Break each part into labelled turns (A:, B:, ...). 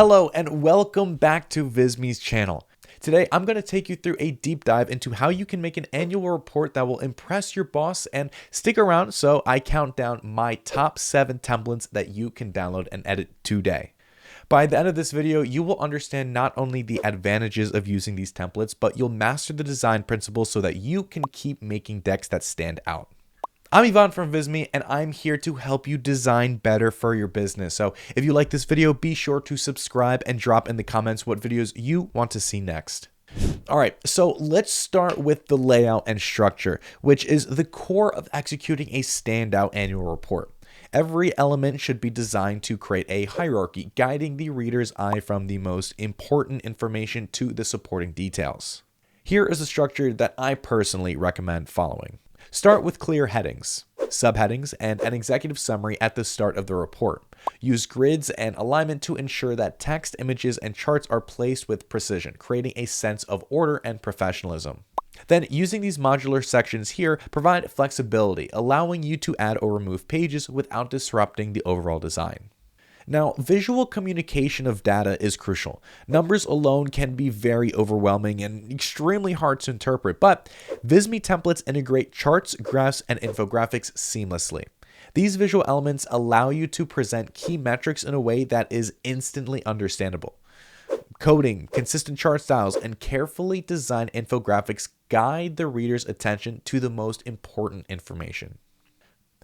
A: Hello and welcome back to Visme's channel. Today I'm going to take you through a deep dive into how you can make an annual report that will impress your boss, and stick around so I count down my top 7 templates that you can download and edit today. By the end of this video, you will understand not only the advantages of using these templates, but you'll master the design principles so that you can keep making decks that stand out. I'm Ivan from Visme, and I'm here to help you design better for your business. So if you like this video, be sure to subscribe and drop in the comments what videos you want to see next. All right, so let's start with the layout and structure, which is the core of executing a standout annual report. Every element should be designed to create a hierarchy, guiding the reader's eye from the most important information to the supporting details. Here is the structure that I personally recommend following. Start with clear headings, subheadings, and an executive summary at the start of the report. Use grids and alignment to ensure that text, images, and charts are placed with precision, creating a sense of order and professionalism. Then, using these modular sections here, provide flexibility, allowing you to add or remove pages without disrupting the overall design. Now, visual communication of data is crucial. Numbers alone can be very overwhelming and extremely hard to interpret, but Visme templates integrate charts, graphs, and infographics seamlessly. These visual elements allow you to present key metrics in a way that is instantly understandable. Coding, consistent chart styles, and carefully designed infographics guide the reader's attention to the most important information.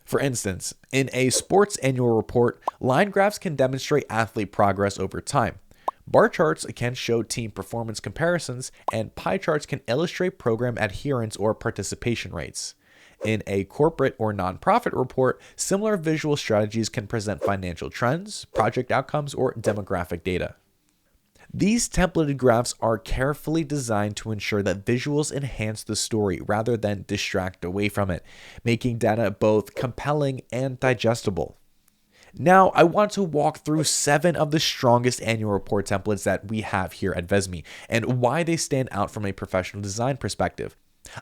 A: For instance, in a sports annual report, line graphs can demonstrate athlete progress over time. Bar charts can show team performance comparisons, and pie charts can illustrate program adherence or participation rates. In a corporate or nonprofit report, similar visual strategies can present financial trends, project outcomes, or demographic data. These templated graphs are carefully designed to ensure that visuals enhance the story rather than distract away from it, making data both compelling and digestible. Now, I want to walk through 7 of the strongest annual report templates that we have here at Visme and why they stand out from a professional design perspective.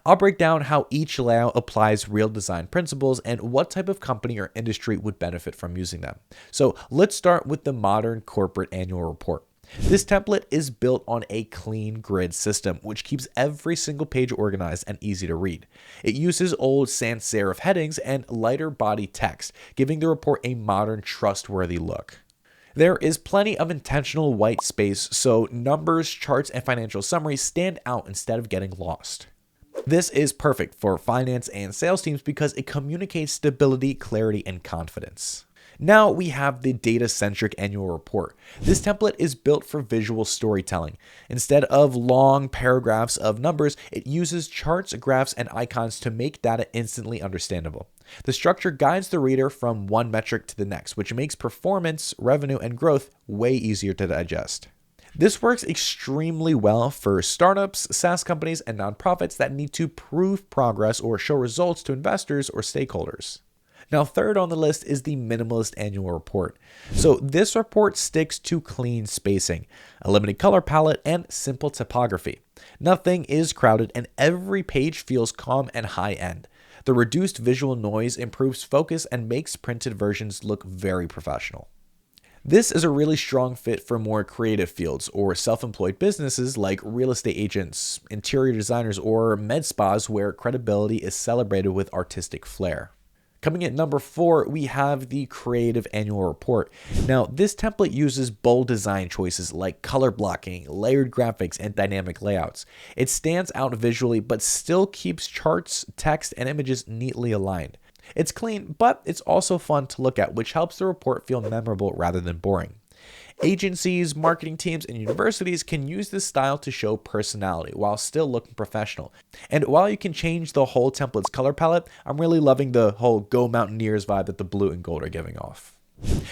A: I'll break down how each layout applies real design principles and what type of company or industry would benefit from using them. So let's start with the modern corporate annual report. This template is built on a clean grid system, which keeps every single page organized and easy to read. It uses old sans serif headings and lighter body text, giving the report a modern, trustworthy look. There is plenty of intentional white space, so numbers, charts, and financial summaries stand out instead of getting lost. This is perfect for finance and sales teams because it communicates stability, clarity, and confidence. Now we have the data-centric annual report. This template is built for visual storytelling. Instead of long paragraphs of numbers, it uses charts, graphs, and icons to make data instantly understandable. The structure guides the reader from one metric to the next, which makes performance, revenue, and growth way easier to digest. This works extremely well for startups, SaaS companies, and nonprofits that need to prove progress or show results to investors or stakeholders. Now, third on the list is the minimalist annual report. So this report sticks to clean spacing, a limited color palette, and simple typography. Nothing is crowded, and every page feels calm and high-end. The reduced visual noise improves focus and makes printed versions look very professional. This is a really strong fit for more creative fields or self-employed businesses like real estate agents, interior designers, or med spas where credibility is celebrated with artistic flair. Coming at number 4, we have the creative annual report. Now, this template uses bold design choices like color blocking, layered graphics, and dynamic layouts. It stands out visually, but still keeps charts, text, and images neatly aligned. It's clean, but it's also fun to look at, which helps the report feel memorable rather than boring. Agencies, marketing teams, and universities can use this style to show personality while still looking professional. And while you can change the whole template's color palette, I'm really loving the whole Go Mountaineers vibe that the blue and gold are giving off.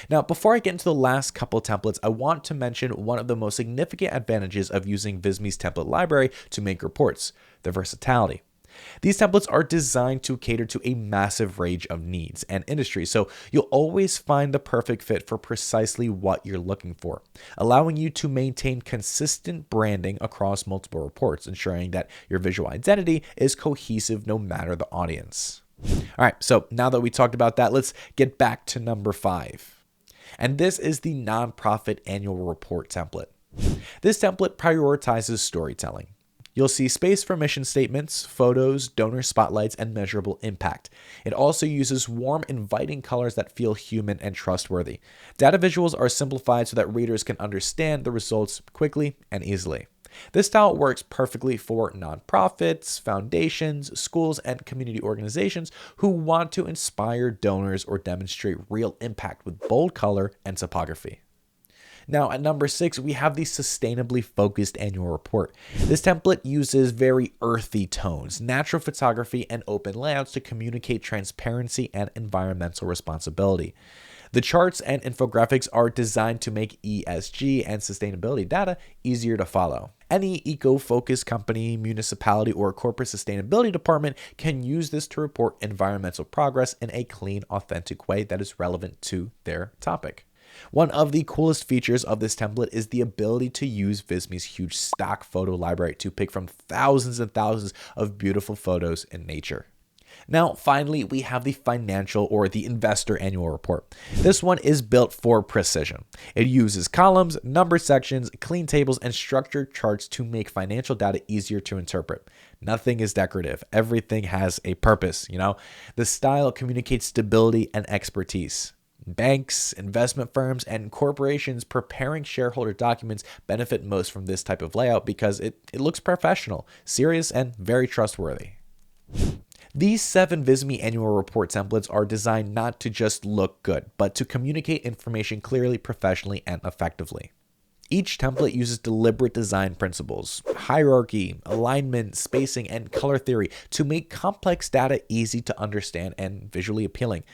A: Now, before I get into the last couple templates, I want to mention one of the most significant advantages of using Visme's template library to make reports: the versatility. These templates are designed to cater to a massive range of needs and industries, so you'll always find the perfect fit for precisely what you're looking for, allowing you to maintain consistent branding across multiple reports, ensuring that your visual identity is cohesive no matter the audience. All right, so now that we talked about that, let's get back to number 5. And this is the nonprofit annual report template. This template prioritizes storytelling. You'll see space for mission statements, photos, donor spotlights, and measurable impact. It also uses warm, inviting colors that feel human and trustworthy. Data visuals are simplified so that readers can understand the results quickly and easily. This style works perfectly for nonprofits, foundations, schools, and community organizations who want to inspire donors or demonstrate real impact with bold color and typography. Now, at number 6, we have the sustainably focused annual report. This template uses very earthy tones, natural photography, and open layouts to communicate transparency and environmental responsibility. The charts and infographics are designed to make ESG and sustainability data easier to follow. Any eco-focused company, municipality, or corporate sustainability department can use this to report environmental progress in a clean, authentic way that is relevant to their topic. One of the coolest features of this template is the ability to use Visme's huge stock photo library to pick from thousands and thousands of beautiful photos in nature. Now, finally, we have the financial or the investor annual report. This one is built for precision. It uses columns, number sections, clean tables, and structured charts to make financial data easier to interpret. Nothing is decorative. Everything has a purpose, The style communicates stability and expertise. Banks, investment firms, and corporations preparing shareholder documents benefit most from this type of layout because it looks professional, serious, and very trustworthy. These 7 Visme annual report templates are designed not to just look good, but to communicate information clearly, professionally, and effectively. Each template uses deliberate design principles, hierarchy, alignment, spacing, and color theory to make complex data easy to understand and visually appealing.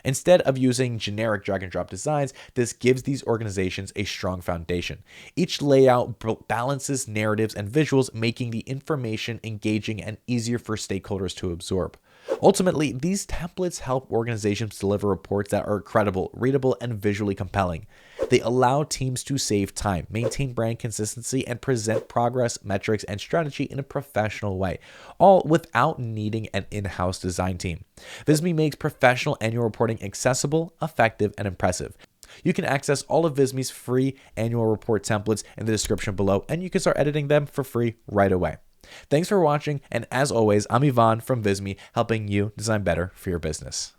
A: Instead of using generic drag-and-drop designs, this gives these organizations a strong foundation. Each layout balances narratives and visuals, making the information engaging and easier for stakeholders to absorb. Ultimately, these templates help organizations deliver reports that are credible, readable, and visually compelling. They allow teams to save time, maintain brand consistency, and present progress, metrics, and strategy in a professional way, all without needing an in-house design team. Visme makes professional annual reporting accessible, effective, and impressive. You can access all of Visme's free annual report templates in the description below, and you can start editing them for free right away. Thanks for watching, and as always, I'm Ivan from Visme, helping you design better for your business.